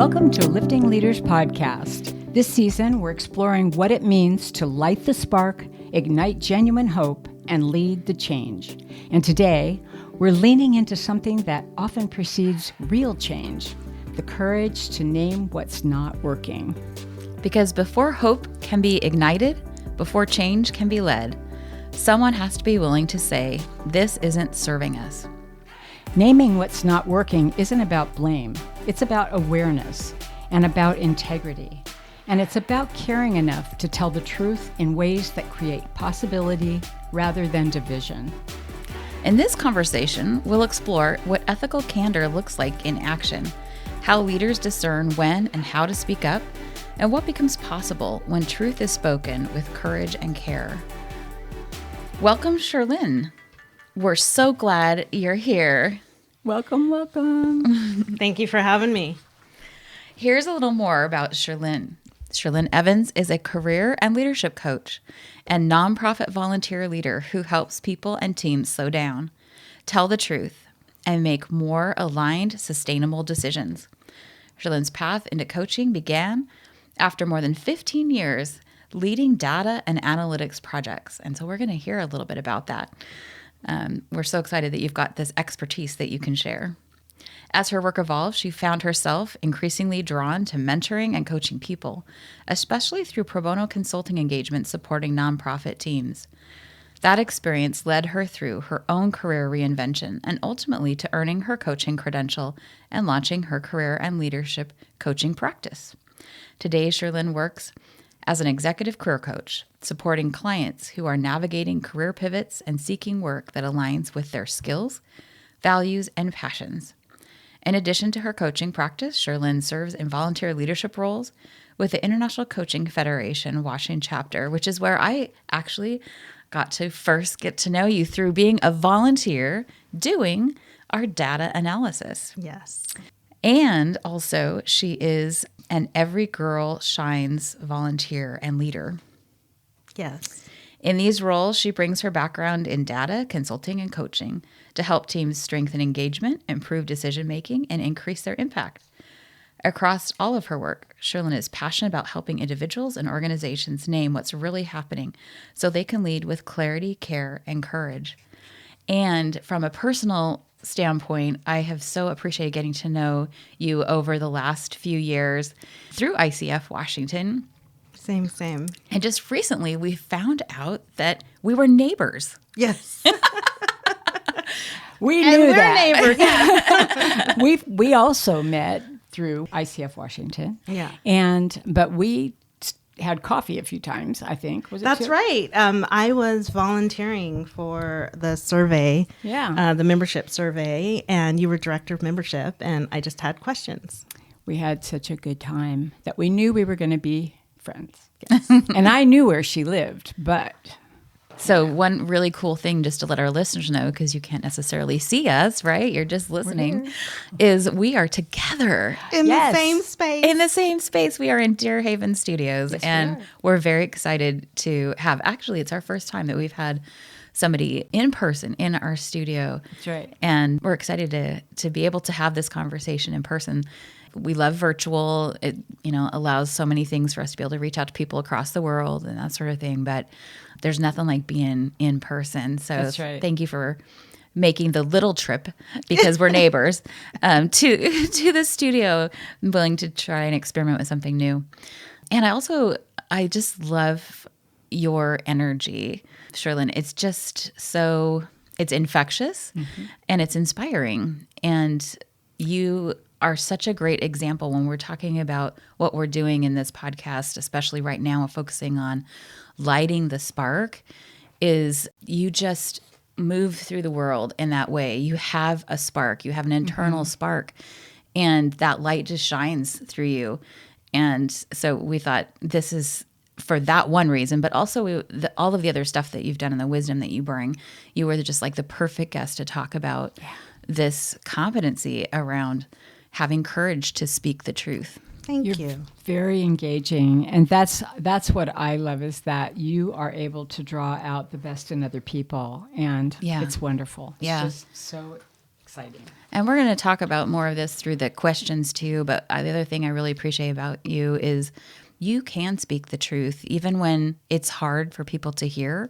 Welcome to Lifting Leaders Podcast. This season, we're exploring what it means to light the spark, ignite genuine hope, and lead the change. And today, we're leaning into something that often precedes real change, the courage to name what's not working. Because before hope can be ignited, before change can be led, someone has to be willing to say, this isn't serving us. Naming what's not working isn't about blame. It's about awareness and about integrity. And it's about caring enough to tell the truth in ways that create possibility rather than division. In this conversation, we'll explore what ethical candor looks like in action, how leaders discern when and how to speak up, and what becomes possible when truth is spoken with courage and care. Welcome, Shirlene. We're so glad you're here. Welcome, welcome. Thank you for having me. Here's a little more about Shirlene. Shirlene Evans is a career and leadership coach and nonprofit volunteer leader who helps people and teams slow down, tell the truth, and make more aligned, sustainable decisions. Shirlene's path into coaching began after more than 15 years leading data and analytics projects. And so we're going to hear a little bit about that. We're so excited that you've got this expertise that you can share. As her work evolved, she found herself increasingly drawn to mentoring and coaching people, especially through pro bono consulting engagements supporting nonprofit teams. That experience led her through her own career reinvention and ultimately to earning her coaching credential and launching her career and leadership coaching practice. Today, Shirlene works as an executive career coach, supporting clients who are navigating career pivots and seeking work that aligns with their skills, values, and passions. In addition to her coaching practice, Shirlene serves in volunteer leadership roles with the International Coaching Federation Washington chapter, which is where I actually got to first get to know you through being a volunteer doing our data analysis. Yes. And also, she is an Every Girl Shines volunteer and leader. Yes. In these roles, she brings her background in data, consulting, and coaching to help teams strengthen engagement, improve decision-making, and increase their impact. Across all of her work, Shirlene is passionate about helping individuals and organizations name what's really happening so they can lead with clarity, care, and courage. And from a personal standpoint, I have so appreciated getting to know you over the last few years through ICF Washington. Same. And just recently, we found out that we were neighbors. Yes. We knew that. Neighbors. We also met through ICF Washington. Yeah. But we had coffee a few times, I think. Was it That's two? right. I was volunteering for the survey, the membership survey, and you were director of membership, and I just had questions. We had such a good time that we knew we were going to be friends. Yes. And I knew where she lived, but... So one really cool thing, just to let our listeners know, because you can't necessarily see us, right? You're just listening, is we are together. In the same space. In the same space. We are in Deer Haven Studios. Yes, and we're very excited to have, actually, it's our first time that we've had somebody in person in our studio. That's right. And we're excited to be able to have this conversation in person. We love virtual. It, allows so many things for us to be able to reach out to people across the world and that sort of thing. But there's nothing like being in person. So That's right. Thank you for making the little trip, because we're neighbors, to the studio. I'm willing to try and experiment with something new. And I just love your energy, Shirlene. It's just it's infectious and it's inspiring. And you are such a great example when we're talking about what we're doing in this podcast, especially right now, focusing on lighting the spark, is you just move through the world in that way. You have a spark, you have an internal spark, and that light just shines through you. And so we thought this is for that one reason, but also all of the other stuff that you've done and the wisdom that you bring, you were just like the perfect guest to talk about this competency around having courage to speak the truth. Thank you. Very engaging. And that's what I love, is that you are able to draw out the best in other people. And it's wonderful. It's just so exciting. And we're going to talk about more of this through the questions too. But the other thing I really appreciate about you is you can speak the truth, even when it's hard for people to hear.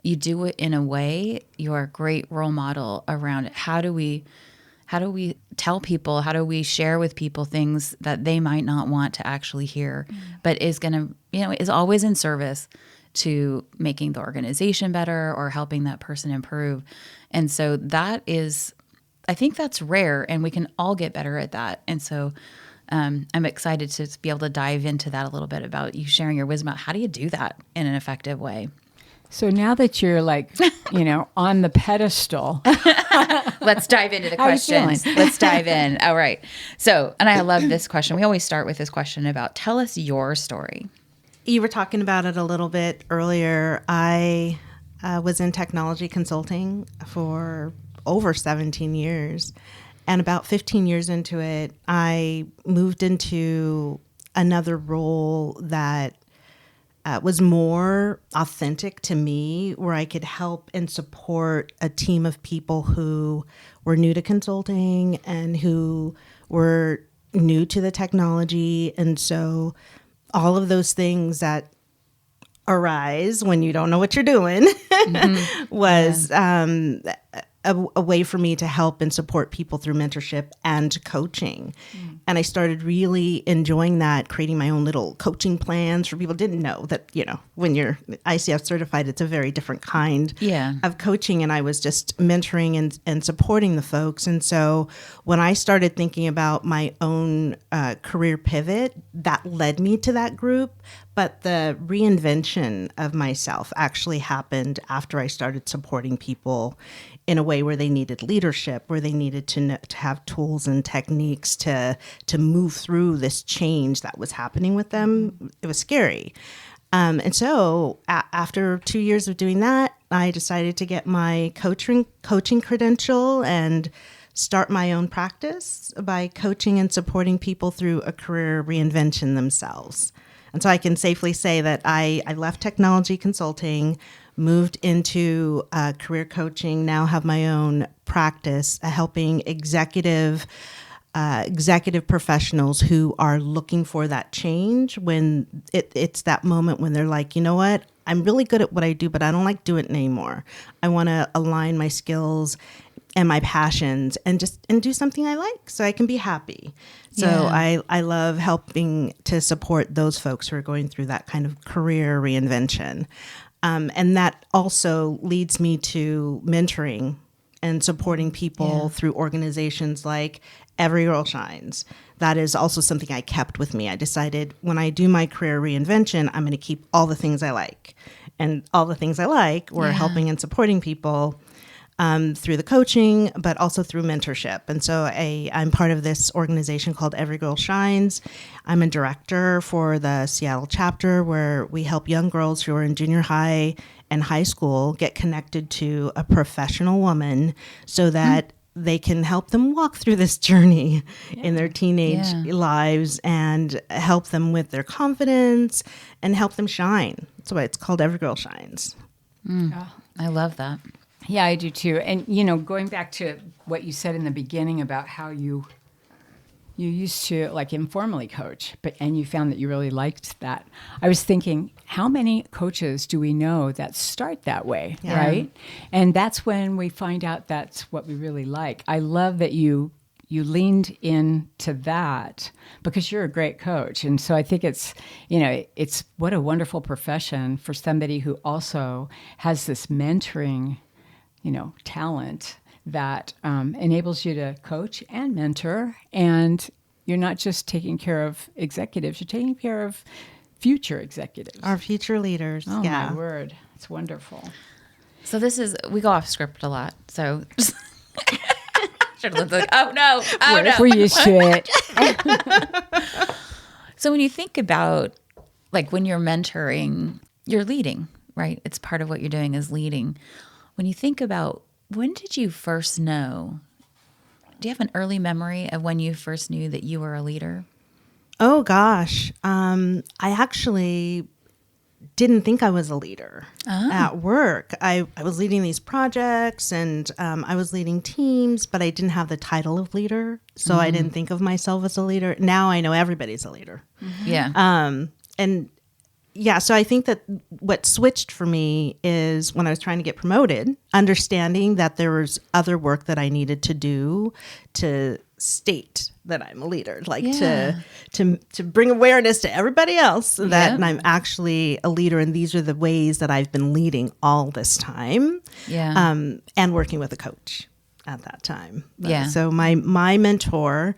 You do it in a way. You're a great role model around it. How do we tell people? How do we share with people things that they might not want to actually hear, but is going to, is always in service to making the organization better or helping that person improve. And so that is, I think that's rare, and we can all get better at that. And so I'm excited to be able to dive into that a little bit about you sharing your wisdom about how do you do that in an effective way. So now that you're on the pedestal, let's dive into the questions. Let's dive in. All right. So, and I love this question. We always start with this question about tell us your story. You were talking about it a little bit earlier. I was in technology consulting for over 17 years. And about 15 years into it, I moved into another role that was more authentic to me, where I could help and support a team of people who were new to consulting and who were new to the technology. And so all of those things that arise when you don't know what you're doing was a way for me to help and support people through mentorship and coaching. And I started really enjoying that, creating my own little coaching plans for people. Didn't know that, when you're ICF certified, it's a very different kind of coaching. And I was just mentoring and supporting the folks. And so when I started thinking about my own career pivot, that led me to that group. But the reinvention of myself actually happened after I started supporting people in a way where they needed leadership, where they needed to have tools and techniques to move through this change that was happening with them. It was scary. And so after 2 years of doing that, I decided to get my coaching credential and start my own practice by coaching and supporting people through a career reinvention themselves. And so I can safely say that I left technology consulting, moved into career coaching, now have my own practice helping executive professionals who are looking for that change when it's that moment when they're like, you know what, I'm really good at what I do, but I don't like doing it anymore. I want to align my skills and my passions and do something I like so I can be happy. So I love helping to support those folks who are going through that kind of career reinvention. And that also leads me to mentoring and supporting people through organizations like Every Girl Shines. That is also something I kept with me. I decided when I do my career reinvention, I'm going to keep all the things I like. And all the things I like were helping and supporting people through the coaching, but also through mentorship. And so I'm part of this organization called Every Girl Shines. I'm a director for the Seattle chapter, where we help young girls who are in junior high and high school get connected to a professional woman so that they can help them walk through this journey in their teenage lives and help them with their confidence and help them shine. That's why it's called Every Girl Shines. I love that. Yeah, I do too. And, going back to what you said in the beginning about how you used to informally coach, and you found that you really liked that. I was thinking, how many coaches do we know that start that way, right? And that's when we find out that's what we really like. I love that you leaned into that because you're a great coach. And so I think it's what a wonderful profession for somebody who also has this mentoring talent that enables you to coach and mentor. And you're not just taking care of executives, you're taking care of future executives. Our future leaders. Oh, my word. It's wonderful. So we go off script a lot. So should have looked oh no. We're used to it. So when you think about, when you're mentoring, you're leading, right? It's part of what you're doing is leading. When you think about, when did you first know? Do you have an early memory of when you first knew that you were a leader? Oh, gosh. I actually didn't think I was a leader at work. I was leading these projects and I was leading teams, but I didn't have the title of leader. So I didn't think of myself as a leader. Now I know everybody's a leader. Yeah. And yeah, so I think that what switched for me is when I was trying to get promoted, understanding that there was other work that I needed to do to state that I'm a leader, like to bring awareness to everybody else that I'm actually a leader, and these are the ways that I've been leading all this time. And working with a coach at that time. So my mentor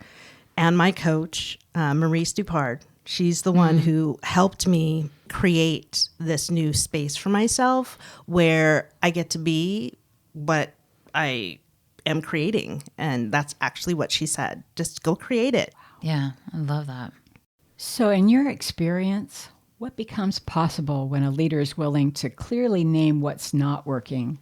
and my coach, Maurice Dupard, she's the one who helped me create this new space for myself where I get to be what I am creating. And that's actually what she said. Just go create it. Yeah, I love that. So in your experience, what becomes possible when a leader is willing to clearly name what's not working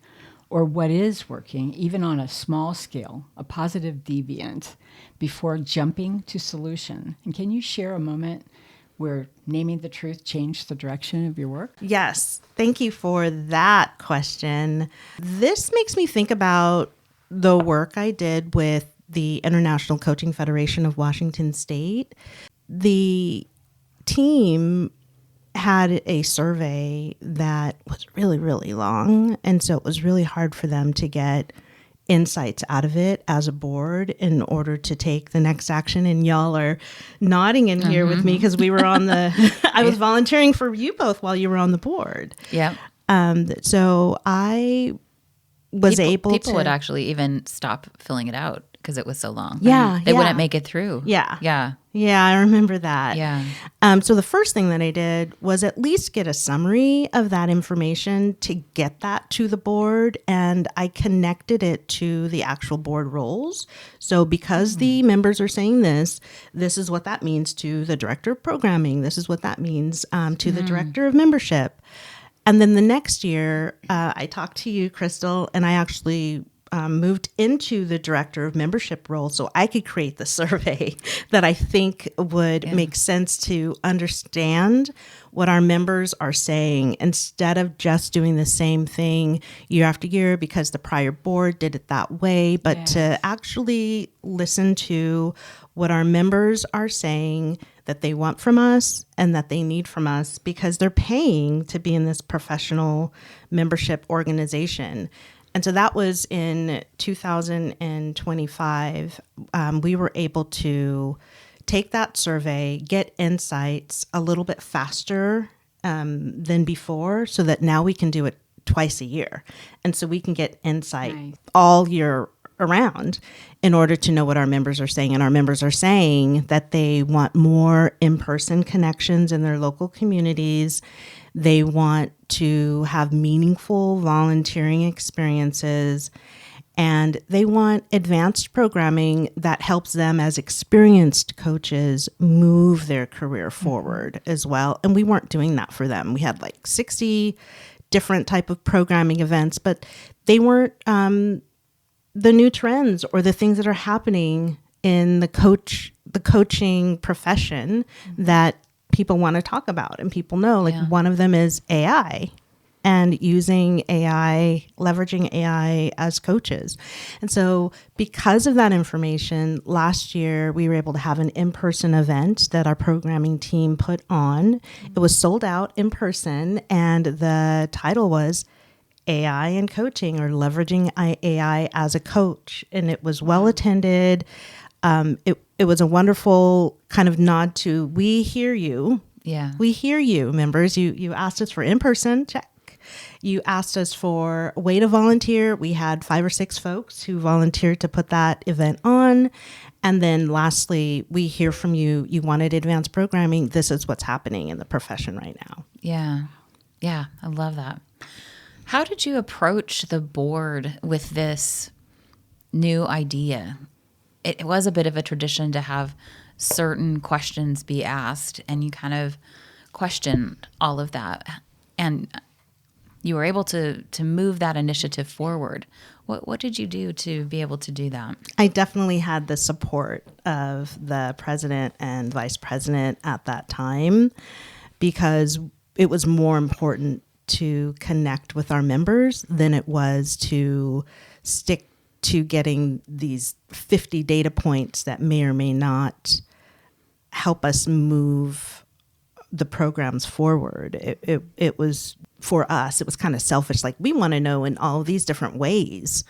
or what is working, even on a small scale, a positive deviant, before jumping to solution? And can you share a moment where naming the truth changed the direction of your work? Yes. Thank you for that question. This makes me think about the work I did with the International Coaching Federation of Washington State. The team had a survey that was really, really long. And so it was really hard for them to get insights out of it as a board in order to take the next action. And y'all are nodding in here with me because we were on I was volunteering for you both while you were on the board. Yeah. So I was able to. People would actually even stop filling it out because it was so long. Yeah. They wouldn't make it through. Yeah. Yeah. Yeah, I remember that. Yeah. So the first thing that I did was at least get a summary of that information to get that to the board, and I connected it to the actual board roles. So because the members are saying this is what that means to the director of programming. This is what that means to the director of membership. And then the next year, I talked to you, Crystal, and I actually moved into the director of membership role so I could create the survey that I think would make sense to understand what our members are saying instead of just doing the same thing year after year because the prior board did it that way, but to actually listen to what our members are saying that they want from us and that they need from us because they're paying to be in this professional membership organization. And so that was in 2025. We were able to take that survey, get insights a little bit faster than before so that now we can do it twice a year. And so we can get insight all year around in order to know what our members are saying. And our members are saying that they want more in-person connections in their local communities. They want to have meaningful volunteering experiences, and they want advanced programming that helps them as experienced coaches move their career forward as well. And we weren't doing that for them. We had like 60 different type of programming events, but they weren't the new trends or the things that are happening in the coaching profession that people want to talk about and people know. Like one of them is AI and using AI, leveraging AI as coaches. And so because of that information, last year we were able to have an in-person event that our programming team put on. It was sold out in person, and the title was AI and Coaching, or Leveraging AI as a Coach. And it was well attended. It was a wonderful kind of nod to, we hear you. Yeah. We hear you, members. You asked us for in-person, check. You asked us for a way to volunteer. We had 5 or 6 folks who volunteered to put that event on. And then lastly, we hear from you. You wanted advanced programming. This is what's happening in the profession right now. Yeah. Yeah. I love that. How did you approach the board with this new idea? It was a bit of a tradition to have certain questions be asked, and you kind of questioned all of that. And you were able to move that initiative forward. What did you do to be able to do that? I definitely had the support of the president and vice president at that time, because it was more important to connect with our members than it was to stick to getting these 50 data points that may or may not help us move the programs forward. It was, for us, it was kind of selfish. Like, we want to know in all these different ways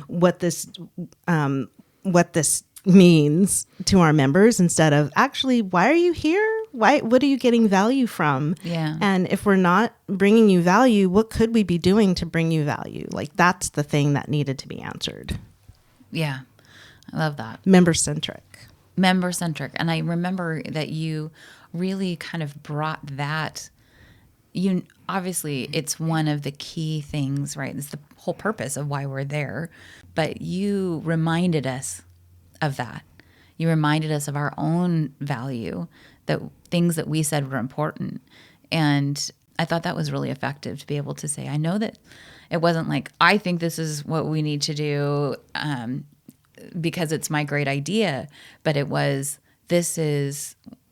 what this means to our members, instead of actually, why are you here? What are you getting value from? Yeah. And if we're not bringing you value, what could we be doing to bring you value? Like, that's the thing that needed to be answered. Yeah. I love that. Member-centric. And I remember that you really kind of brought that. Obviously, it's one of the key things, right? It's the whole purpose of why we're there. But you reminded us of that. You reminded us of our own value, that things that we said were important. And I thought that was really effective, to be able to say, I know that it wasn't like, I think this is what we need to do because it's my great idea, but it was,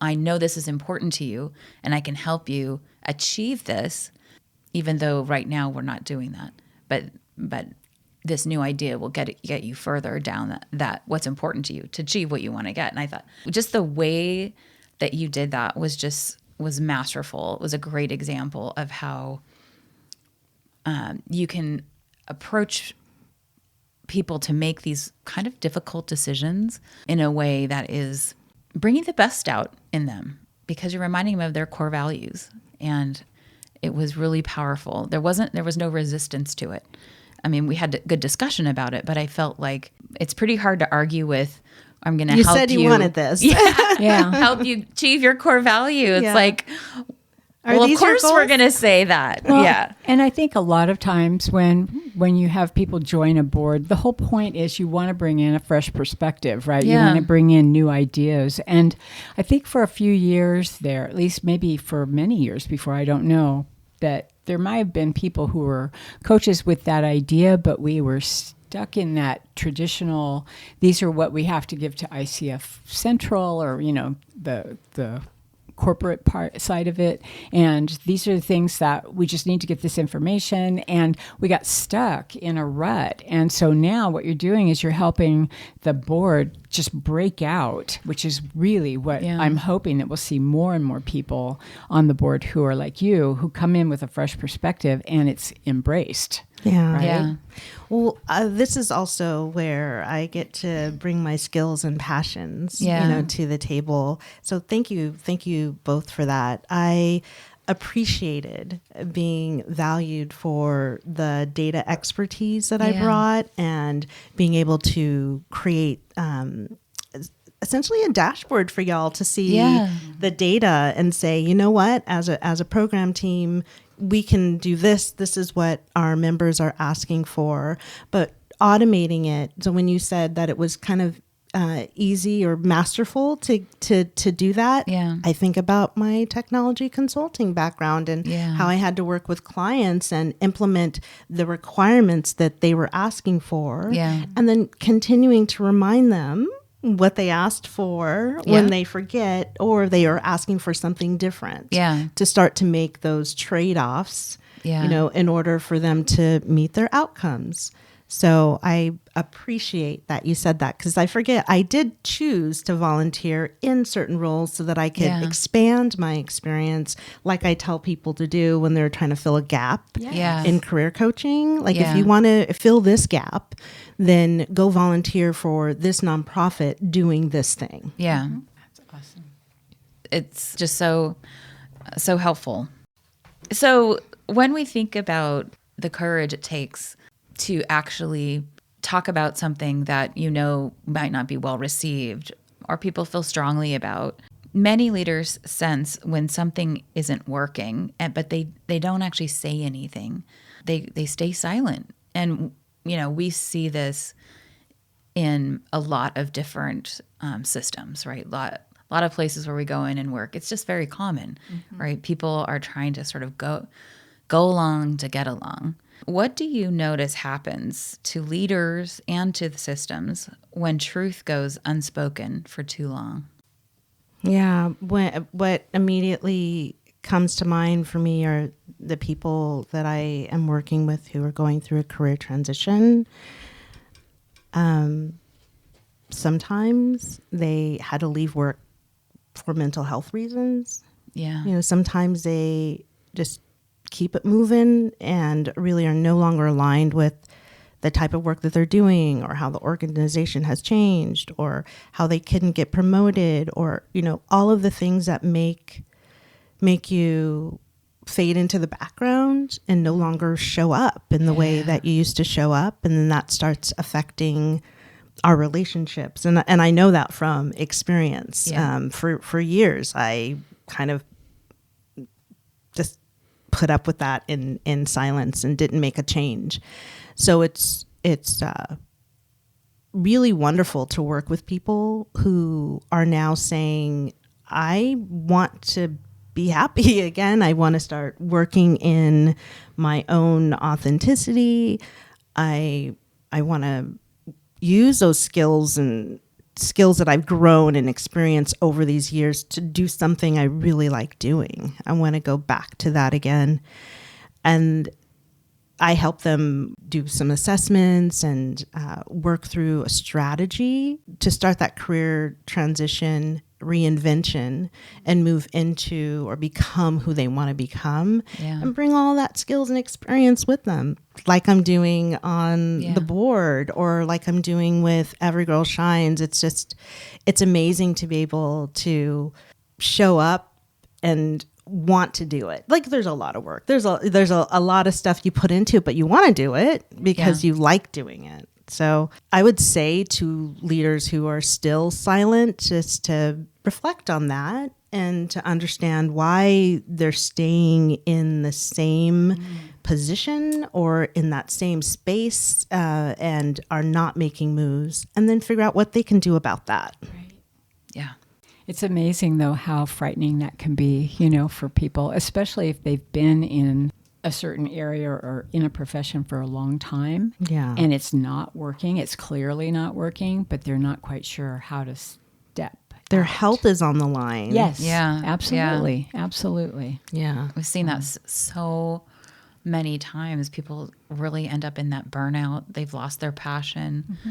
I know this is important to you, and I can help you achieve this, even though right now we're not doing that. But this new idea will get you further down that what's important to you to achieve what you want to get. And I thought just the way that you did that was masterful. It was a great example of how you can approach people to make these kind of difficult decisions in a way that is bringing the best out in them, because you're reminding them of their core values. And it was really powerful. There was no resistance to it. I mean, we had a good discussion about it, but I felt like it's pretty hard to argue with, I'm going to help you. You said you wanted this. Yeah. Help you achieve your core value. It's like, well, of course we're going to say that. Well, yeah. And I think a lot of times when you have people join a board, the whole point is you want to bring in a fresh perspective, right? Yeah. You want to bring in new ideas. And I think for a few years there, at least maybe for many years before, I don't know, that there might have been people who were coaches with that idea, but we were stuck in that traditional, these are what we have to give to ICF Central, or, the corporate part side of it, and these are the things that we just need to get this information, and we got stuck in a rut. And so now what you're doing is you're helping the board just break out, which is really what I'm hoping, that we'll see more and more people on the board who are like you, who come in with a fresh perspective, and it's embraced. Yeah. Right? Yeah. Well, this is also where I get to bring my skills and passions, to the table. So thank you both for that. I appreciated being valued for the data expertise that I brought, and being able to create essentially a dashboard for y'all to see the data and say, you know what, as a program team, we can do this. This is what our members are asking for. But automating it. So when you said that it was kind of easy or masterful to do that, I think about my technology consulting background and how I had to work with clients and implement the requirements that they were asking for, and then continuing to remind them what they asked for when they forget, or they are asking for something different, to start to make those trade-offs, in order for them to meet their outcomes. So I appreciate that you said that, because I forget, I did choose to volunteer in certain roles so that I could expand my experience, like I tell people to do when they're trying to fill a gap in career coaching. Like, if you want to fill this gap, then go volunteer for this nonprofit doing this thing. Yeah. That's awesome. It's just so helpful. So when we think about the courage it takes to actually talk about something that might not be well received, or people feel strongly about, many leaders sense when something isn't working, but they don't actually say anything. They stay silent. And we see this in a lot of different systems, right? A lot of places where we go in and work. It's just very common, right? People are trying to sort of go along to get along. What do you notice happens to leaders and to the systems when truth goes unspoken for too long? Yeah, what immediately comes to mind for me are the people that I am working with who are going through a career transition. Sometimes they had to leave work for mental health reasons. Yeah. You know, sometimes they just keep it moving and really are no longer aligned with the type of work that they're doing, or how the organization has changed, or how they couldn't get promoted, or, you know, all of the things that make you fade into the background and no longer show up in the way that you used to show up. And then that starts affecting our relationships. And I know that from experience. Yeah. For years, I kind of just put up with that in silence and didn't make a change. So it's really wonderful to work with people who are now saying, I want to be happy again. I want to start working in my own authenticity. I want to use those skills that I've grown and experienced over these years to do something I really like doing. I want to go back to that again. And I help them do some assessments and work through a strategy to start that career transition, reinvention, and move into or become who they want to become, and bring all that skills and experience with them, like I'm doing on the board, or like I'm doing with Every Girl Shines. It's amazing to be able to show up and want to do it. Like, there's a lot of work. There's a lot of stuff you put into it, but you want to do it because you like doing it. So I would say to leaders who are still silent, just to reflect on that and to understand why they're staying in the same position or in that same space and are not making moves, and then figure out what they can do about that. Right. Yeah. It's amazing, though, how frightening that can be, you know, for people, especially if they've been in a certain area or in a profession for a long time. Yeah. And it's not working. It's clearly not working, but they're not quite sure how to step. Their out. health is on the line. Yes. Yeah. Absolutely. Yeah. Absolutely. Yeah. We've seen that so many times. People really end up in that burnout. They've lost their passion. Mm-hmm.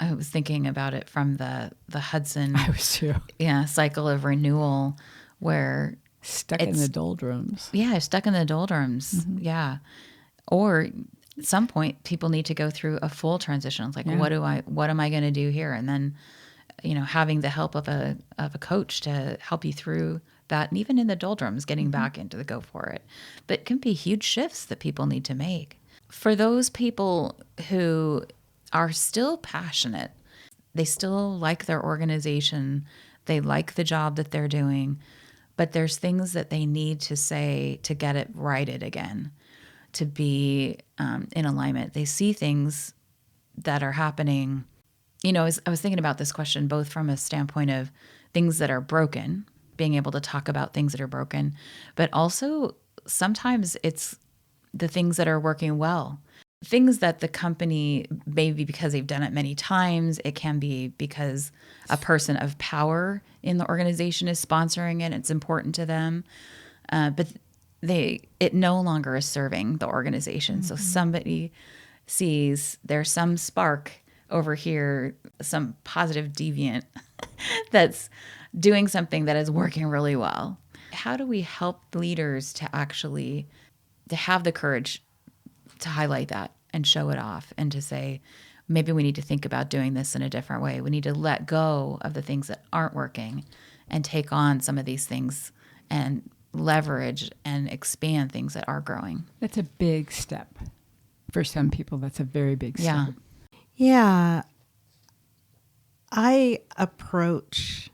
I was thinking about it from the Hudson cycle of renewal, where stuck in the doldrums. Yeah, stuck in the doldrums. Mm-hmm. Yeah. Or at some point people need to go through a full transition. It's like, what am I going to do here? And then, you know, having the help of a coach to help you through that, and even in the doldrums, getting back into the go for it. But it can be huge shifts that people need to make. For those people who are still passionate, they still like their organization, they like the job that they're doing, but there's things that they need to say to get it righted again, to be in alignment. They see things that are happening. You know, I was thinking about this question both from a standpoint of things that are broken, being able to talk about things that are broken, but also sometimes it's the things that are working well. Things that the company, maybe because they've done it many times, it can be because a person of power in the organization is sponsoring it, it's important to them, but it no longer is serving the organization. Mm-hmm. So somebody sees there's some spark over here, some positive deviant that's doing something that is working really well. How do we help leaders to actually to have the courage to highlight that and show it off, and to say, maybe we need to think about doing this in a different way. We need to let go of the things that aren't working and take on some of these things and leverage and expand things that are growing. That's a big step. For some people, that's a very big step. Yeah. I approach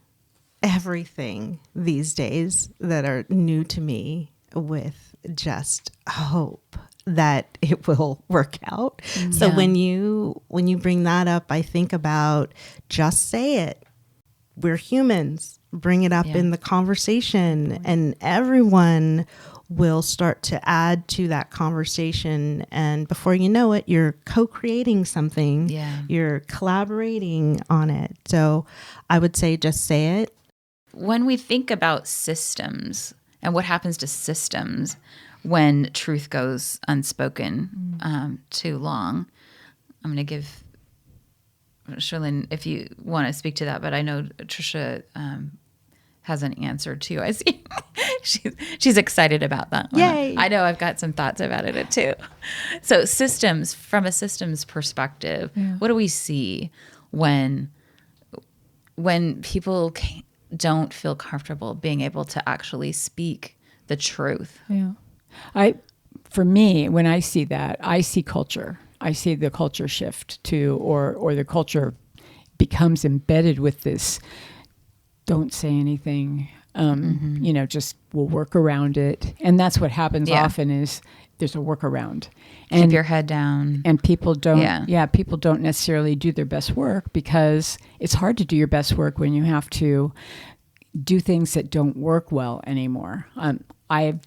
everything these days that are new to me with just hope that it will work out. Yeah. So when you bring that up, I think about just say it. We're humans. Bring it up in the conversation, and everyone will start to add to that conversation. And before you know it, you're co-creating something. Yeah. You're collaborating on it. So I would say just say it. When we think about systems And what happens to systems when truth goes unspoken too long? I'm going to give Shirlene, if you want to speak to that, but I know Trisha has an answer too. I see she's excited about that one. Yay. I know I've got some thoughts about it too. So systems, from a systems perspective, what do we see when people don't feel comfortable being able to actually speak the truth? Yeah. For me, when I see that, I see culture. I see the culture shift to, or the culture becomes embedded with this, don't say anything, just we'll work around it. And that's what happens often is there's a workaround. And keep your head down. And people don't, people don't necessarily do their best work, because it's hard to do your best work when you have to do things that don't work well anymore. I've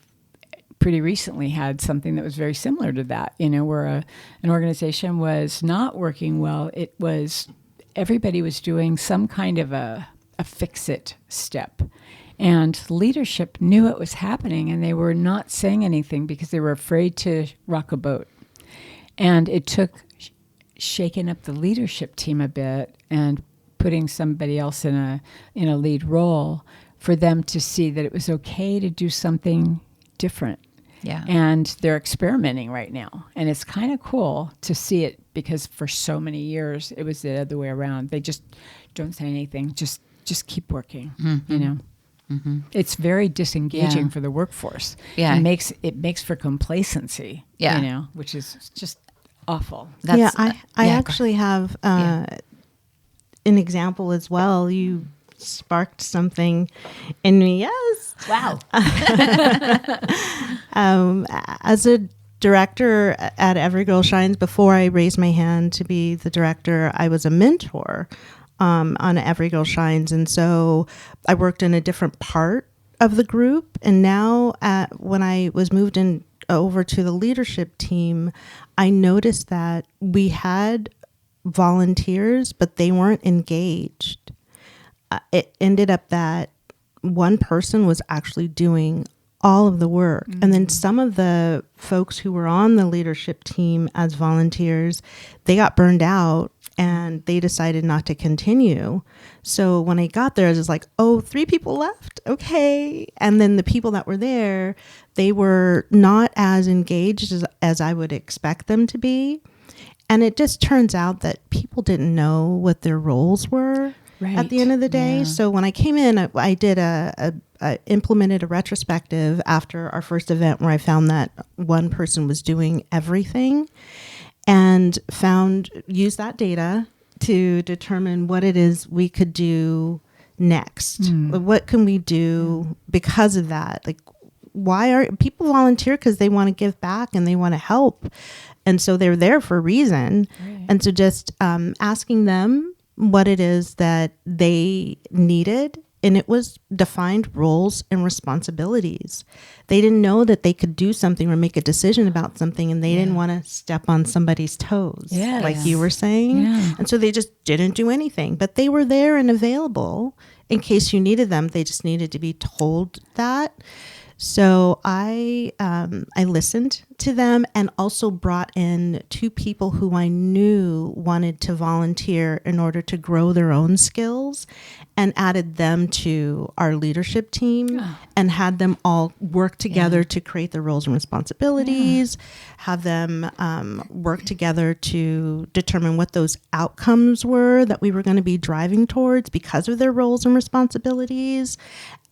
pretty recently had something that was very similar to that, where an organization was not working well. It was, everybody was doing some kind of a fix-it step. And leadership knew it was happening, and they were not saying anything because they were afraid to rock a boat. And it took shaking up the leadership team a bit and putting somebody else in a lead role for them to see that it was okay to do something different. Yeah. And they're experimenting right now. And it's kind of cool to see it, because for so many years it was the other way around. They just don't say anything, just keep working, Mm-hmm. It's very disengaging for the workforce. Yeah. It makes for complacency, which is just awful. I actually have an example as well. You sparked something in me. Yes. Wow. As a director at Every Girl Shines, before I raised my hand to be the director, I was a mentor on Every Girl Shines. And so I worked in a different part of the group. And now when I was moved in over to the leadership team, I noticed that we had volunteers, but they weren't engaged. It ended up that one person was actually doing all of the work. Mm-hmm. And then some of the folks who were on the leadership team as volunteers, they got burned out and they decided not to continue. So when I got there, I was like, 3 people left. Okay. And then the people that were there, they were not as engaged as I would expect them to be. And it just turns out that people didn't know what their roles were. Right. At the end of the day. Yeah. So when I came in, I did I implemented a retrospective after our first event where I found that one person was doing everything, and used that data to determine what it is we could do next. What can we do because of that? Like, why are people volunteer? Because they want to give back and they want to help. And so they're there for a reason. Right. And so just asking them what it is that they needed, and it was defined roles and responsibilities. They didn't know that they could do something or make a decision about something, and they didn't want to step on somebody's toes, like you were saying. Yeah. And so they just didn't do anything, but they were there and available in case you needed them. They just needed to be told that. So I listened to them and also brought in 2 people who I knew wanted to volunteer in order to grow their own skills, and added them to our leadership team and had them all work together to create their roles and responsibilities, have them work together to determine what those outcomes were that we were going to be driving towards because of their roles and responsibilities.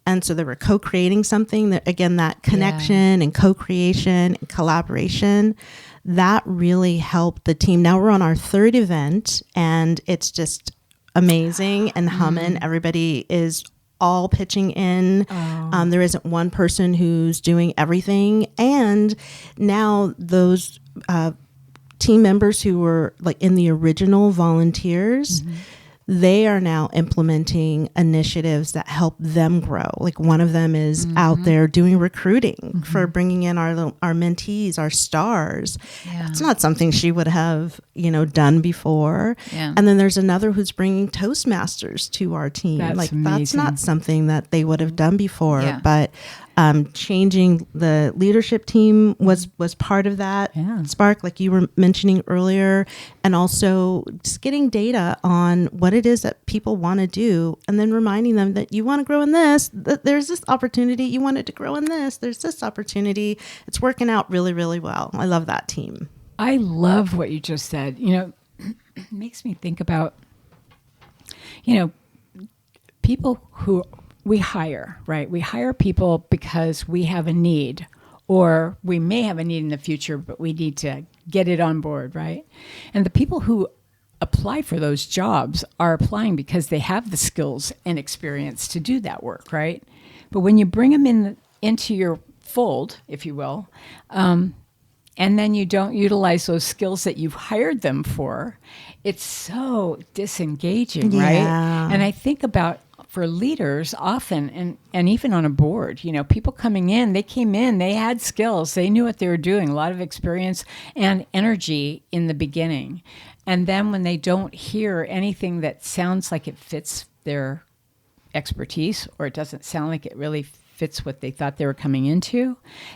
And so they were co-creating something that, again, that connection and co-creation and collaboration, that really helped the team. Now we're on our 3rd event, and it's just amazing and humming. Everybody is all pitching in. There isn't one person who's doing everything. And now those team members who were like in the original volunteers, they are now implementing initiatives that help them grow. Like one of them is out there doing recruiting for bringing in our mentees, our stars. It's not something she would have, done before. And then there's another who's bringing Toastmasters to our team. That's amazing. That's not something that they would have done before. But Changing the leadership team was part of that spark, like you were mentioning earlier, and also just getting data on what it is that people want to do, and then reminding them that you want to grow in this, that there's this opportunity, you wanted to grow in this, there's this opportunity. It's working out really, really well. I love that team. I love what you just said. It makes me think about, people who we hire, right? We hire people because we have a need, or we may have a need in the future, but we need to get it on board, right? And the people who apply for those jobs are applying because they have the skills and experience to do that work, right? But when you bring them into your fold, if you will, and then you don't utilize those skills that you've hired them for, it's so disengaging, right? And I think about, for leaders often, and even on a board, people coming in, they came in, they had skills, they knew what they were doing, a lot of experience and energy in the beginning. And then when they don't hear anything that sounds like it fits their expertise, or it doesn't sound like it really fits what they thought they were coming into,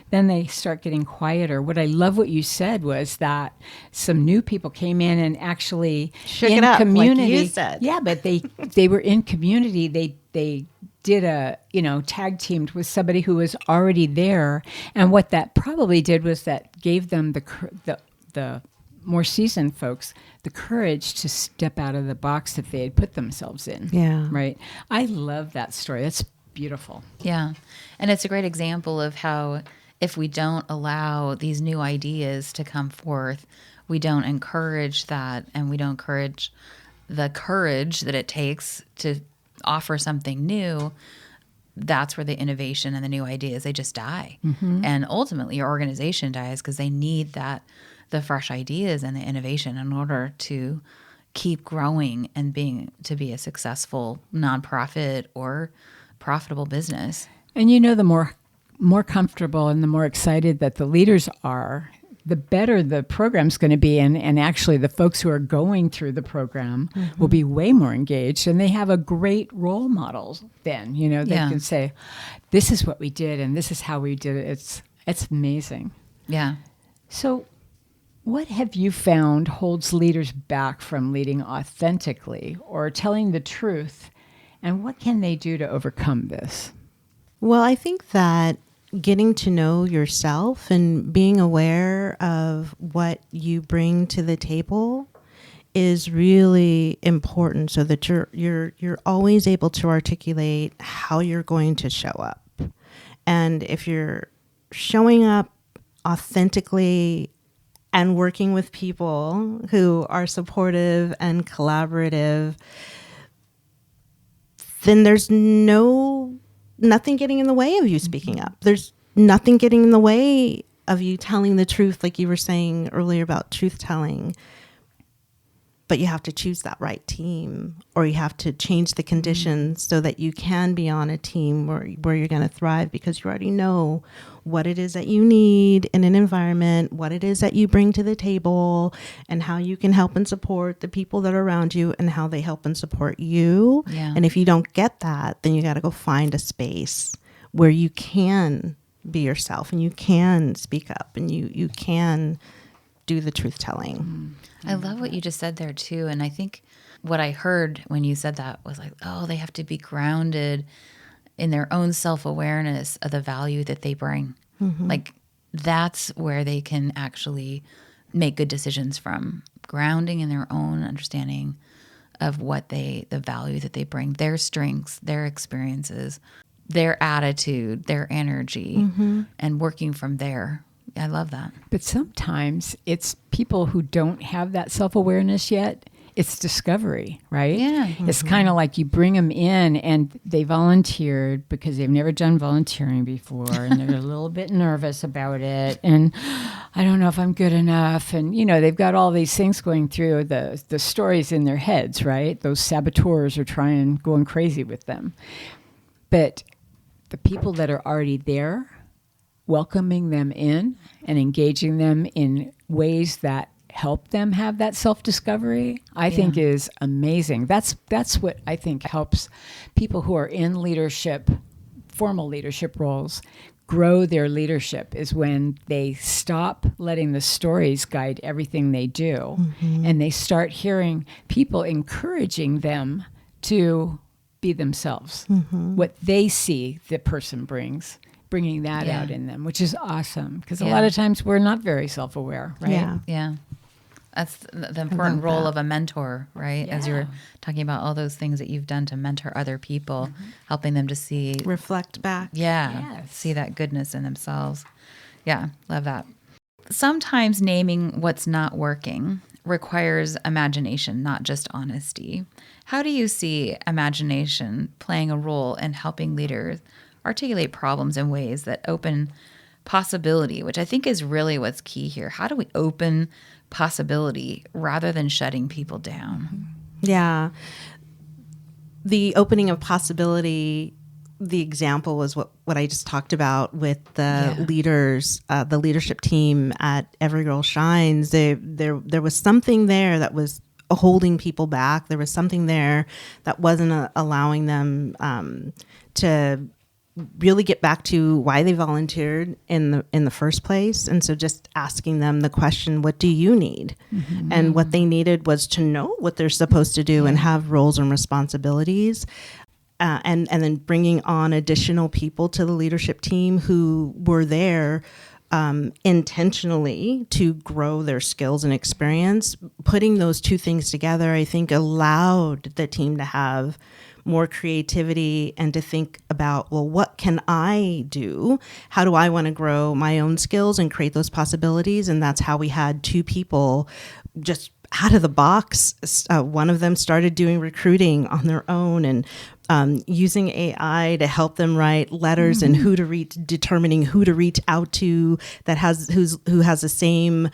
then they start getting quieter. What I love what you said was that some new people came in and actually shook in it up, community. like you said. Yeah, but they were in community. They did a, tag teamed with somebody who was already there. And what that probably did was that gave them the more seasoned folks the courage to step out of the box that they had put themselves in. Yeah. Right. I love that story. That's beautiful. Yeah. And it's a great example of how if we don't allow these new ideas to come forth, we don't encourage that, and we don't encourage the courage that it takes to offer something new, that's where the innovation and the new ideas, they just die. And ultimately your organization dies because they need the fresh ideas and the innovation in order to keep growing and to be a successful nonprofit or profitable business. And the more comfortable and the more excited that the leaders are, the better the program's going to be. And actually the folks who are going through the program will be way more engaged, and they have a great role model then. They can say, this is what we did and this is how we did it. It's amazing. Yeah. So what have you found holds leaders back from leading authentically or telling the truth? And what can they do to overcome this? Well, I think that getting to know yourself and being aware of what you bring to the table is really important, so that you're always able to articulate how you're going to show up. And if you're showing up authentically and working with people who are supportive and collaborative, then there's nothing getting in the way of you speaking up. There's nothing getting in the way of you telling the truth, like you were saying earlier about truth telling. But you have to choose that right team, or you have to change the conditions so that you can be on a team where you're going to thrive, because you already know what it is that you need in an environment, what it is that you bring to the table, and how you can help and support the people that are around you and how they help and support you. Yeah. And if you don't get that, then you got to go find a space where you can be yourself and you can speak up and you can do the truth telling. I love what you just said there too. And I think what I heard when you said that was like, oh, they have to be grounded in their own self-awareness of the value that they bring. Like that's where they can actually make good decisions from, grounding in their own understanding of the value that they bring, their strengths, their experiences, their attitude, their energy, and working from there. I love that. But sometimes it's people who don't have that self-awareness yet. It's discovery, right? Yeah. It's kind of like you bring them in and they volunteered because they've never done volunteering before and they're a little bit nervous about it. And I don't know if I'm good enough. And, they've got all these things going through the stories in their heads, right? Those saboteurs are going crazy with them. But the people that are already there, welcoming them in and engaging them in ways that help them have that self-discovery, I think is amazing. That's what I think helps people who are in leadership, formal leadership roles, grow their leadership is when they stop letting the stories guide everything they do, and they start hearing people encouraging them to be themselves. What they see the person bringing that out in them, which is awesome, because a lot of times we're not very self-aware, right? Yeah. That's the important role of a mentor, right? As you're talking about all those things that you've done to mentor other people, helping them to see, Reflect back. see that goodness in themselves. Yeah, love that. Sometimes naming what's not working requires imagination, not just honesty. How do you see imagination playing a role in helping leaders articulate problems in ways that open possibility, which I think is really what's key here? How do we open possibility rather than shutting people down? Yeah. The opening of possibility, the example was what I just talked about with the leaders, the leadership team at Every Girl Shines. There was something there that was holding people back. There was something there that wasn't allowing them to really get back to why they volunteered in the first place. And so just asking them the question, what do you need? And what they needed was to know what they're supposed to do and have roles and responsibilities. And then bringing on additional people to the leadership team who were there intentionally to grow their skills and experience. Putting those two things together, I think, allowed the team to have more creativity and to think about, well, what can I do? How do I want to grow my own skills and create those possibilities? And that's how we had two people just out of the box. One of them started doing recruiting on their own and using AI to help them write letters and who to reach, determining who to reach out to that who has the same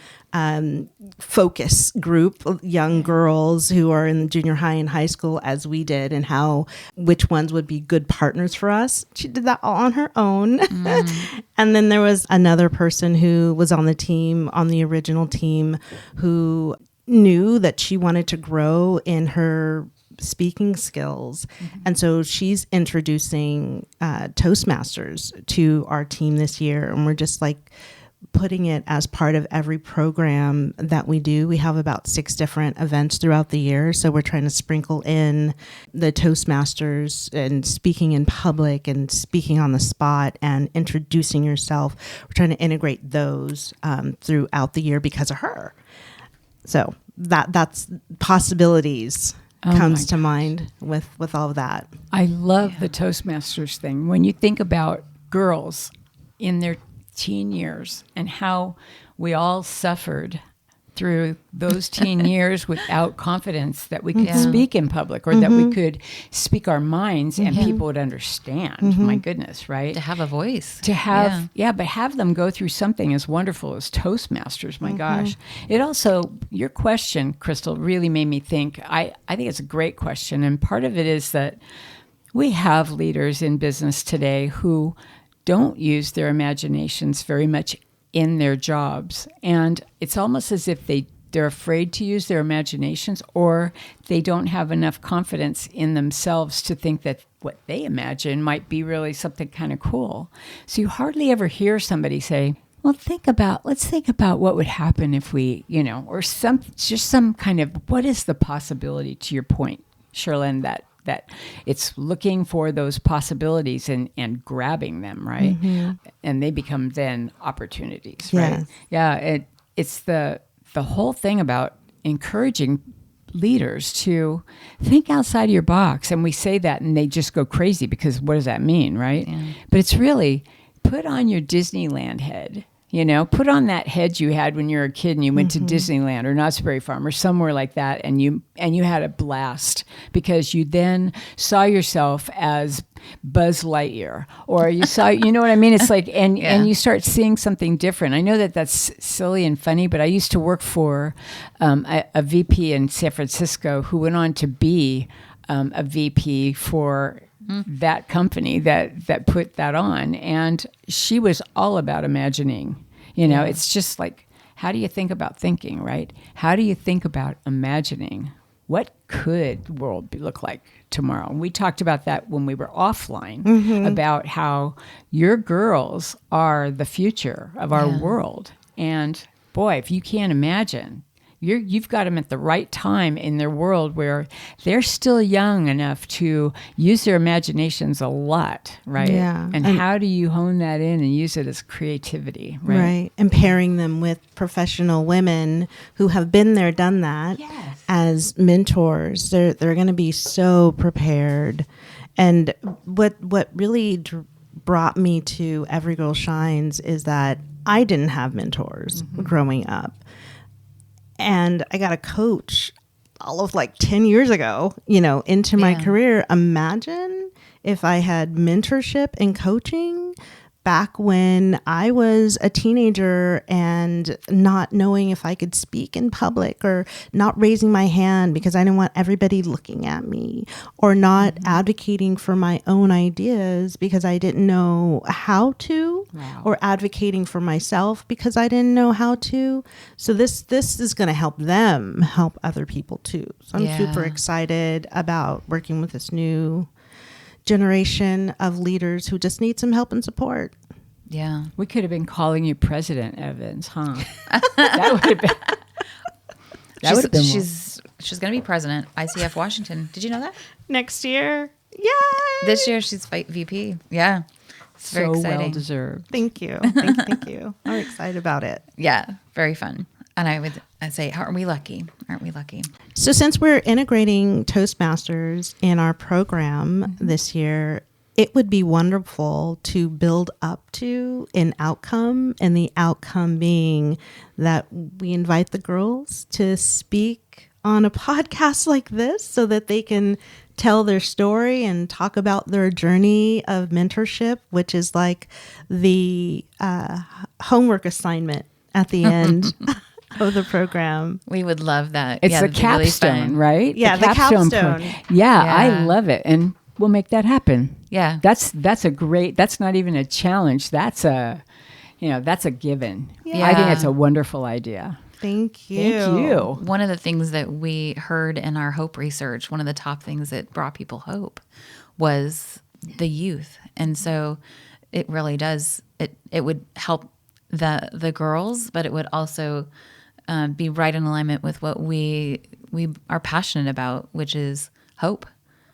focus group, young girls who are in junior high and high school as we did, and which ones would be good partners for us. She did that all on her own. And then there was another person who was on the original team, who knew that she wanted to grow in her speaking skills. And so she's introducing Toastmasters to our team this year. And we're just like putting it as part of every program that we do. We have about 6 different events throughout the year. So we're trying to sprinkle in the Toastmasters and speaking in public and speaking on the spot and introducing yourself. We're trying to integrate those throughout the year because of her. So that's possibilities comes to mind with all of that. I love the Toastmasters thing. When you think about girls in their teen years and how we all suffered through those teen years without confidence that we could speak in public or that we could speak our minds and people would understand. My goodness, right? To have a voice. To have, but have them go through something as wonderful as Toastmasters. My gosh. It also, your question, Crystal, really made me think. I think it's a great question. And part of it is that we have leaders in business today who don't use their imaginations very much in their jobs. And it's almost as if they're afraid to use their imaginations, or they don't have enough confidence in themselves to think that what they imagine might be really something kind of cool. So you hardly ever hear somebody say, well, let's think about what would happen if we, or some kind of, what is the possibility, to your point, Shirlene, that it's looking for those possibilities and grabbing them, right? And they become then opportunities, right? Yeah, it's the whole thing about encouraging leaders to think outside of your box. And we say that and they just go crazy because what does that mean, right? But it's really put on your Disneyland head. Put on that head you had when you were a kid and you went to Disneyland or Knott's Berry Farm or somewhere like that, and you had a blast because you then saw yourself as Buzz Lightyear, or you saw, you know what I mean? It's like, and you start seeing something different. I know that that's silly and funny, but I used to work for a VP in San Francisco who went on to be a VP for that company that put that on, and she was all about imagining. It's just like, how do you think about thinking, right? How do you think about imagining what could the world look like tomorrow? And we talked about that when we were offline, about how your girls are the future of our world. And boy, if you can't imagine, you've got them at the right time in their world where they're still young enough to use their imaginations a lot, right? Yeah. And how do you hone that in and use it as creativity, right? Right. And pairing them with professional women who have been there, done that as mentors. They're going to be so prepared. And what really brought me to Every Girl Shines is that I didn't have mentors growing up. And I got a coach all of 10 years ago, into my career. Imagine if I had mentorship and coaching back when I was a teenager and not knowing if I could speak in public, or not raising my hand because I didn't want everybody looking at me, or not advocating for my own ideas because I didn't know how to, or advocating for myself because I didn't know how to. So this is going to help them help other people too. So I'm super excited about working with this new generation of leaders who just need some help and support. Yeah. We could have been calling you President Evans, huh? That would have been. She's going to be president, ICF Washington. Did you know that? Next year. Yay! This year she's VP. Yeah. It's very exciting. Well deserved. Thank you. Thank you. I'm excited about it. Yeah. Very fun. And I'd say, aren't we lucky? Aren't we lucky? So since we're integrating Toastmasters in our program this year, it would be wonderful to build up to an outcome, and the outcome being that we invite the girls to speak on a podcast like this so that they can tell their story and talk about their journey of mentorship, which is like the homework assignment at the end of the program. We would love that. It's the capstone, really right? Yeah, the capstone. Yeah, I love it. And we'll make that happen. Yeah. That's not even a challenge. That's a given. Yeah. I think that's a wonderful idea. Thank you. Thank you. One of the things that we heard in our hope research, one of the top things that brought people hope was the youth. And so it really does, it would help the girls, but it would also be right in alignment with what we are passionate about, which is hope.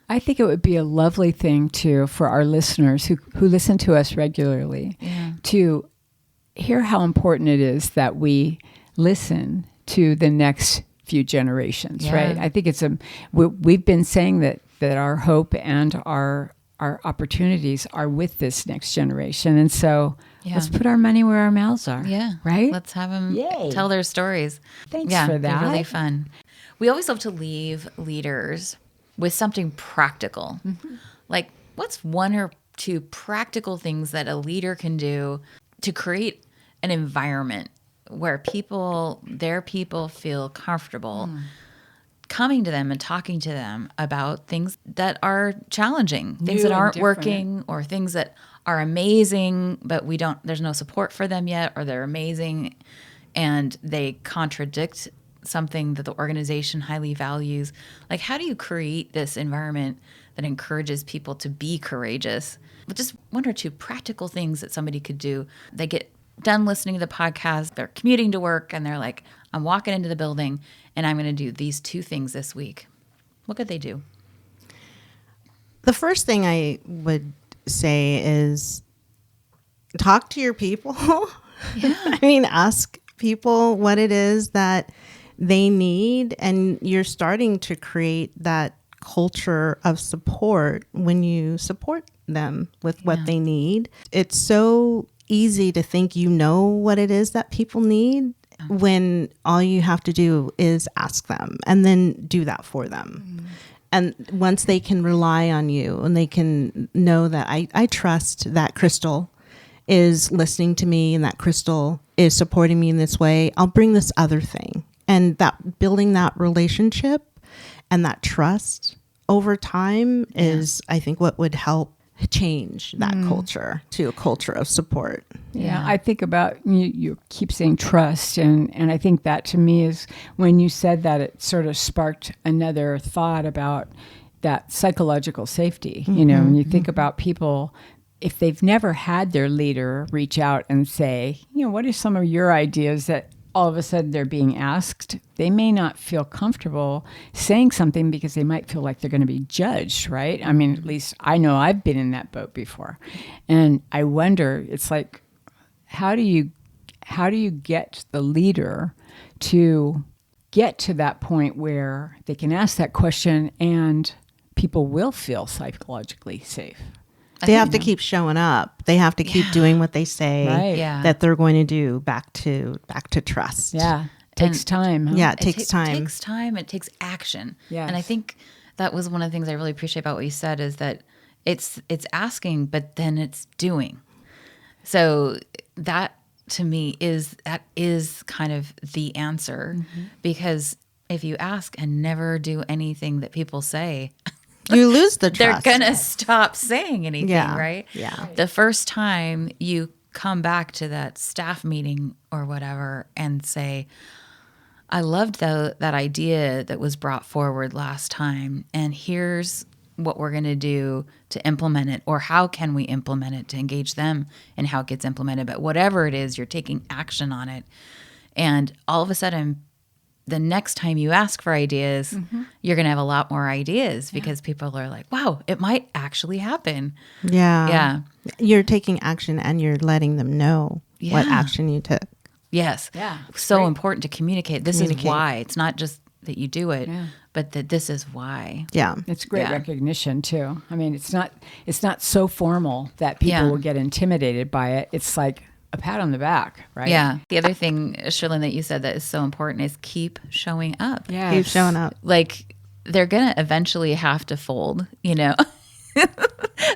I think it would be a lovely thing for our listeners who listen to us regularly to hear how important it is that we listen to the next few generations, right? I think we've been saying that our hope and our opportunities are with this next generation. And so let's put our money where our mouths are. Yeah. Right? Let's have them tell their stories. Thanks for that. They're really fun. We always love to leave leaders with something practical. Like, what's one or two practical things that a leader can do to create an environment where their people feel comfortable coming to them and talking to them about things that are challenging, things that aren't working, or things that are amazing, but there's no support for them yet, or they're amazing and they contradict something that the organization highly values. Like, how do you create this environment that encourages people to be courageous? But just one or two practical things that somebody could do. They get done listening to the podcast, they're commuting to work, and they're like, I'm walking into the building and I'm going to do these two things this week. What could they do? The first thing I would say is talk to your people. I mean, ask people what it is that they need, and you're starting to create that culture of support when you support them with what they need. It's so easy to think you know what it is that people need when all you have to do is ask them and then do that for them. And once they can rely on you and they can know that I trust that Crystal is listening to me and that Crystal is supporting me in this way, I'll bring this other thing. And that building that relationship and that trust over time is, I think, what would help change that culture to a culture of support. Yeah, I think about, you keep saying trust, and I think that to me is, when you said that, it sort of sparked another thought about that psychological safety. When you think about people, if they've never had their leader reach out and say, what are some of your ideas, that all of a sudden they're being asked, they may not feel comfortable saying something because they might feel like they're going to be judged, right? I mean, at least I know I've been in that boat before. And I wonder, it's like, how do you get the leader to get to that point where they can ask that question and people will feel psychologically safe? They have to keep showing up. They have to keep doing what they say that they're going to do, back to trust. Yeah. Takes time. Huh? Yeah, it takes time. It takes time. It takes action. Yes. And I think that was one of the things I really appreciate about what you said, is that it's asking, but then it's doing. So that to me is kind of the answer, because if you ask and never do anything that people say, you lose the trust. They're going to stop saying anything, right? Yeah. The first time you come back to that staff meeting or whatever and say, I loved that idea that was brought forward last time, and here's what we're going to do to implement it, or how can we implement it to engage them in how it gets implemented. But whatever it is, you're taking action on it. And all of a sudden, the next time you ask for ideas, you're going to have a lot more ideas, because people are like, wow, it might actually happen. Yeah. Yeah. You're taking action and you're letting them know what action you took. Yes. Yeah. So important to communicate. This is why. It's not just that you do it, but that this is why. Yeah. It's great recognition too. I mean, it's not so formal that people will get intimidated by it. It's like a pat on the back, right? Yeah. The other thing, Shirlene, that you said that is so important is keep showing up. Yeah. Keep showing up. Like, they're going to eventually have to fold,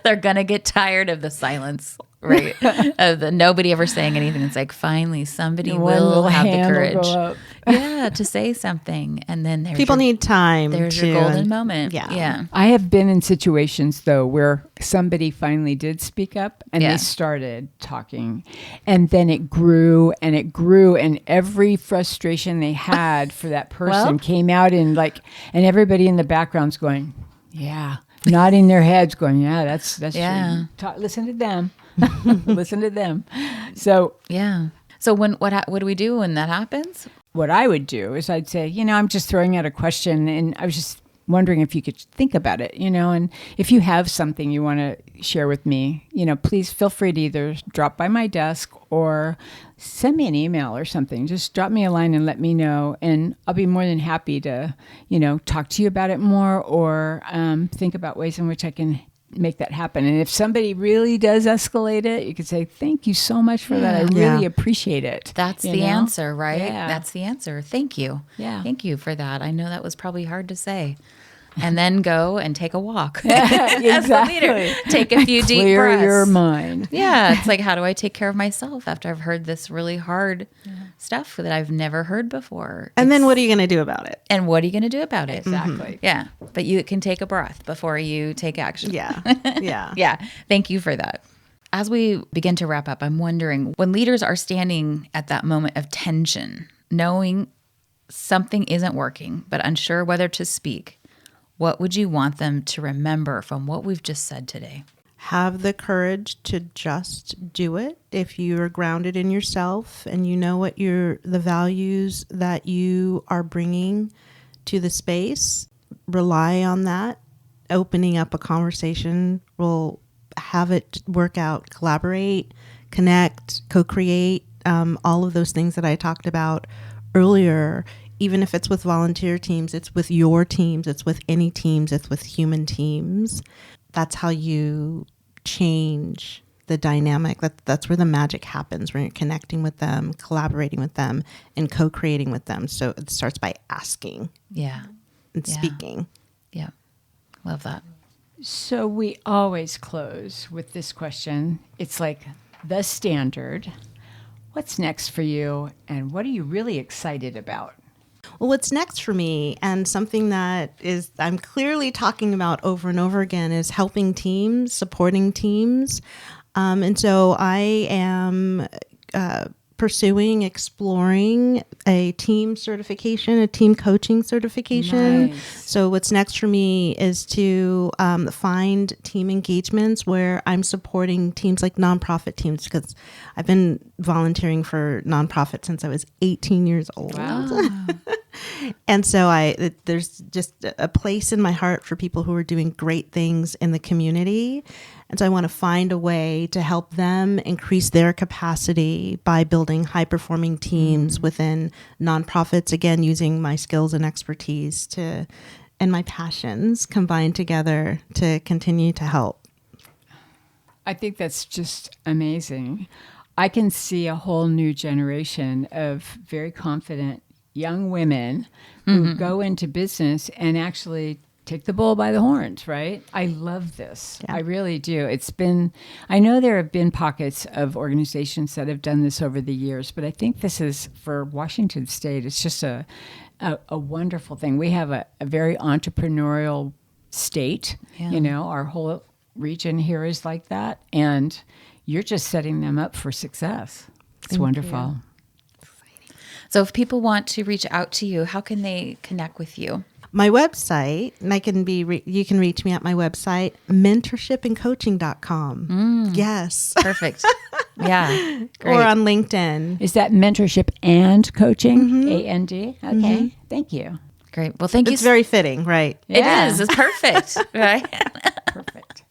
They're going to get tired of the silence, right? Of the nobody ever saying anything. It's like, finally, somebody will have the courage to say something. And then people need time. There's your golden moment. Yeah. I have been in situations, though, where somebody finally did speak up and they started talking. And then it grew and it grew. And every frustration they had for that person came out in and everybody in the background's going, nodding their heads going, that's true. Listen to them. Listen to them. So, So what do we do when that happens? What I would do is I'd say, I'm just throwing out a question, and I was just wondering if you could think about it, and if you have something you want to share with me, please feel free to either drop by my desk or send me an email or something. Just drop me a line and let me know, and I'll be more than happy to, talk to you about it more, or think about ways in which I can make that happen. And if somebody really does escalate it, you could say, thank you so much for that. I really appreciate it. That's the answer, right? Yeah. That's the answer. Thank you. Yeah. Thank you for that. I know that was probably hard to say. And then go and take a walk. Exactly. As a leader. Take a few deep Clear breaths. your mind. Yeah. It's like, how do I take care of myself after I've heard this really hard stuff that I've never heard before? And then what are you going to do about it? And what are you going to do about it? Exactly. Yeah. But you can take a breath before you take action. Yeah. Yeah. Yeah. Thank you for that. As we begin to wrap up, I'm wondering, when leaders are standing at that moment of tension, knowing something isn't working, but unsure whether to speak, what would you want them to remember from what we've just said today? Have the courage to just do it. If you are grounded in yourself and you know what the values that you are bringing to the space, rely on that. Opening up a conversation will have it work out. Collaborate, connect, co-create, all of those things that I talked about earlier. Even if it's with volunteer teams, it's with your teams, it's with any teams, it's with human teams. That's how you change the dynamic. That's where the magic happens, when you're connecting with them, collaborating with them, and co-creating with them. So it starts by asking and speaking. Yeah. Love that. So we always close with this question. It's like the standard. What's next for you, and what are you really excited about? Well, what's next for me, and something that is I'm clearly talking about over and over again, is helping teams, supporting teams. And so I am exploring a team certification, a team coaching certification. Nice. So what's next for me is to find team engagements where I'm supporting teams like nonprofit teams, because I've been volunteering for nonprofit since I was 18 years old. Wow. And so there's just a place in my heart for people who are doing great things in the community. And so I want to find a way to help them increase their capacity by building high-performing teams within nonprofits, again, using my skills and expertise and my passions combined together to continue to help. I think that's just amazing. I can see a whole new generation of very confident young women who go into business and actually take the bull by the horns, right? I love this. Yeah. I really do. I know there have been pockets of organizations that have done this over the years, but I think this is, for Washington State, it's just a wonderful thing. We have a very entrepreneurial state. Yeah. Our whole region here is like that. And you're just setting them up for success. It's wonderful. So if people want to reach out to you, how can they connect with you? My website, and you can reach me at my website, mentorshipandcoaching.com. Yes. Perfect. Yeah. Great. Or on LinkedIn. Is that mentorship and coaching? A-N-D? Okay. Thank you. Great. Well, thank you. It's very fitting, right? It Yeah. is. It's perfect. Right. Perfect.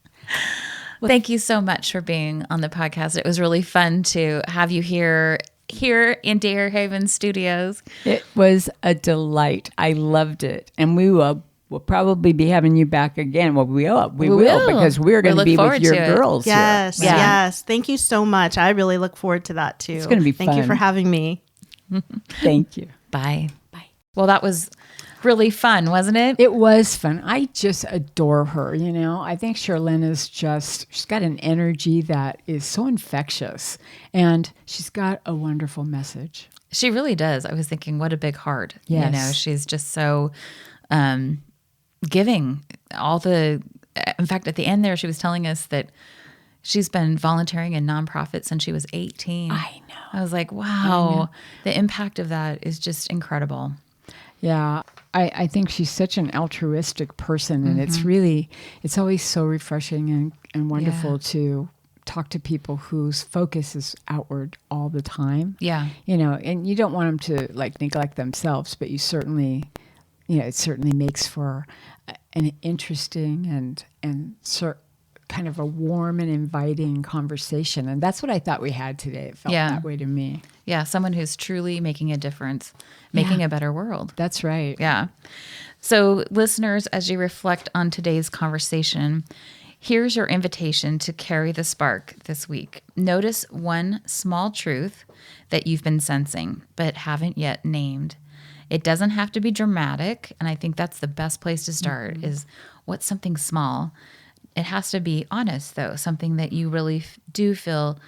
Thank you so much for being on the podcast. It was really fun to have you here in Deer Haven Studios. It was a delight. I loved it. And we'll probably be having you back again. Well, we will because we're going to be with your girls here. Yes, Yeah. yes. Thank you so much. I really look forward to that too. It's going to be Thank you fun. for having me. Thank you. Bye. Bye. Well, that was really fun, wasn't it? It was fun. I just adore her. I think Shirlene she's got an energy that is so infectious, and she's got a wonderful message. She really does. I was thinking, what a big heart. Yes. She's just so giving. In fact, at the end there, she was telling us that she's been volunteering in nonprofits since she was 18. I know. I was like, wow, the impact of that is just incredible. Yeah, I think she's such an altruistic person, and it's always so refreshing and wonderful to talk to people whose focus is outward all the time. Yeah. And you don't want them to neglect themselves, but you certainly, it certainly makes for an interesting and kind of a warm and inviting conversation. And that's what I thought we had today. It felt that way to me. Yeah, someone who's truly making a difference, making a better world. That's right. Yeah. So listeners, as you reflect on today's conversation, here's your invitation to carry the spark this week. Notice one small truth that you've been sensing but haven't yet named. It doesn't have to be dramatic, and I think that's the best place to start is what's something small. It has to be honest, though, something that you really do feel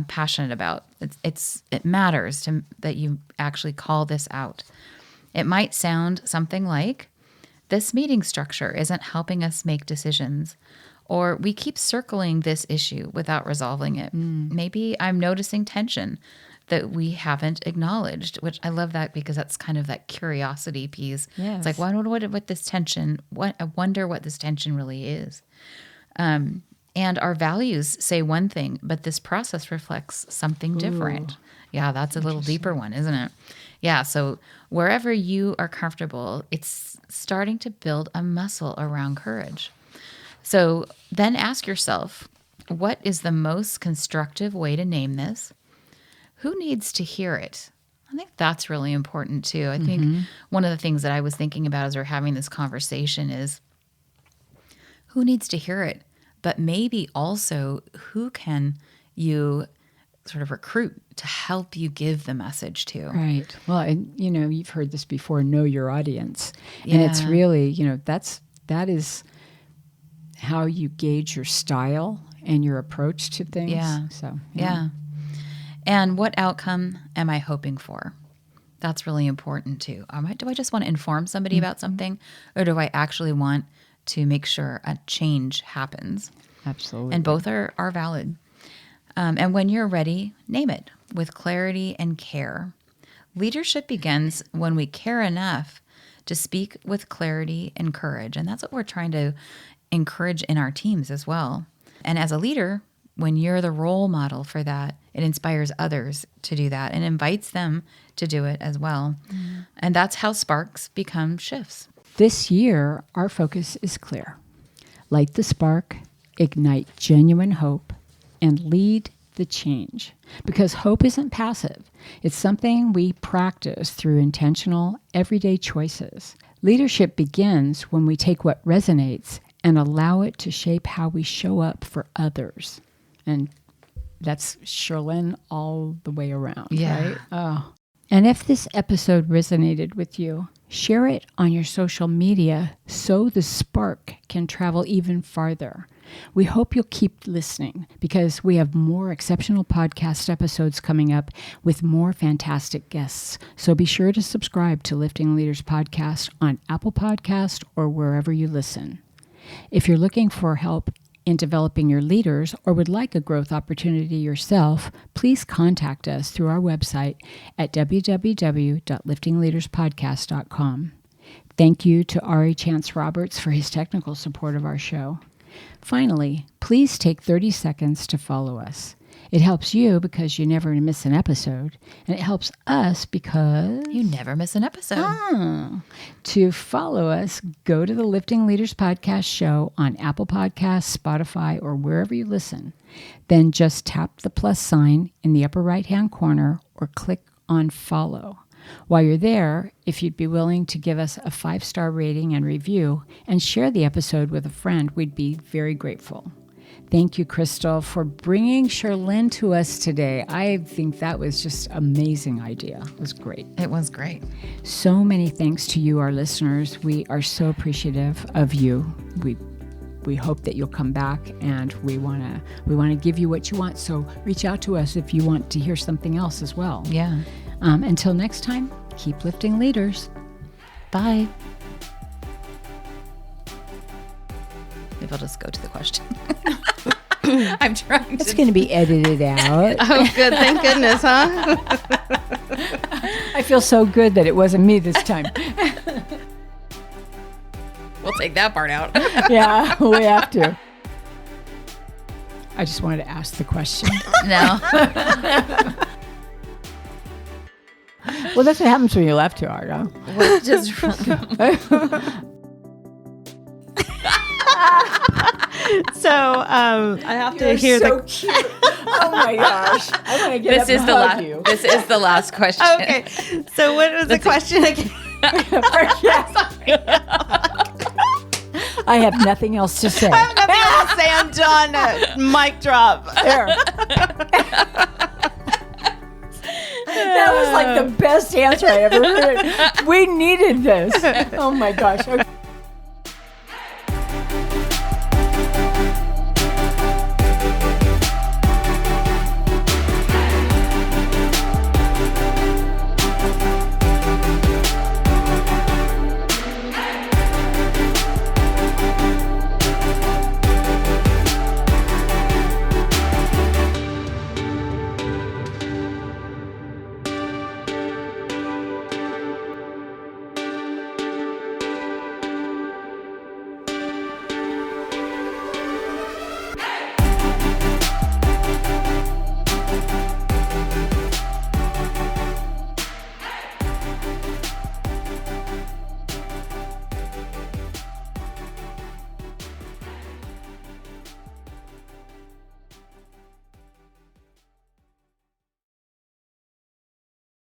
passionate about. It matters that you actually call this out. It might sound something like, this meeting structure isn't helping us make decisions, or we keep circling this issue without resolving it. Maybe I'm noticing tension that we haven't acknowledged, which I love that because that's kind of that curiosity piece. Yes. It's like, what this tension, I wonder what this tension really is. And our values say one thing, but this process reflects something different. Yeah, that's a little deeper one, isn't it? Yeah, so wherever you are comfortable, it's starting to build a muscle around courage. So then ask yourself, what is the most constructive way to name this? Who needs to hear it? I think that's really important too. I think one of the things that I was thinking about as we're having this conversation is who needs to hear it? But maybe also who can you sort of recruit to help you give the message to? Right. Well, and you've heard this before, know your audience. And it's really, that is how you gauge your style and your approach to things. Yeah. So, Yeah. And what outcome am I hoping for? That's really important too. Do I just want to inform somebody about something, or do I actually want to make sure a change happens? Absolutely. And both are valid. And when you're ready, name it with clarity and care. Leadership begins when we care enough to speak with clarity and courage. And that's what we're trying to encourage in our teams as well. And as a leader, when you're the role model for that, it inspires others to do that and invites them to do it as well. And that's how sparks become shifts. This year, our focus is clear. Light the spark, ignite genuine hope, and lead the change. Because hope isn't passive. It's something we practice through intentional, everyday choices. Leadership begins when we take what resonates and allow it to shape how we show up for others. And that's Shirlene all the way around, right? Oh. And if this episode resonated with you, share it on your social media so the spark can travel even farther. We hope you'll keep listening because we have more exceptional podcast episodes coming up with more fantastic guests. So be sure to subscribe to Lifting Leaders Podcast on Apple Podcast or wherever you listen. If you're looking for help in developing your leaders or would like a growth opportunity yourself, please contact us through our website at www.liftingleaderspodcast.com. Thank you to Ari Chance Roberts for his technical support of our show. Finally, please take 30 seconds to follow us. It helps you because you never miss an episode, and it helps us because you never miss an episode. To follow us, go to the Lifting Leaders Podcast show on Apple Podcasts, Spotify, or wherever you listen. Then just tap the plus sign in the upper right-hand corner or click on follow. While you're there, if you'd be willing to give us a 5-star rating and review and share the episode with a friend, we'd be very grateful. Thank you, Crystal, for bringing Shirlene to us today. I think that was just an amazing idea. It was great. It was great. So many thanks to you, our listeners. We are so appreciative of you. We hope that you'll come back, and we want to give you what you want. So reach out to us if you want to hear something else as well. Yeah. Until next time, keep lifting leaders. Bye. Maybe I'll just go to the question. I'm trying to. It's going to be edited out. Oh, good. Thank goodness, huh? I feel so good that it wasn't me this time. We'll take that part out. Yeah, we have to. I just wanted to ask the question. No. Well, that's what happens when you laugh too hard, huh? What just So I have to hear so cute. Oh my gosh! I want to get up and hug you. This is the last question. Okay. So what was the question again? I have nothing else to say. I have nothing else to say. I'm done. Mic drop. There. That was like the best answer I ever heard. We needed this. Oh my gosh. Okay.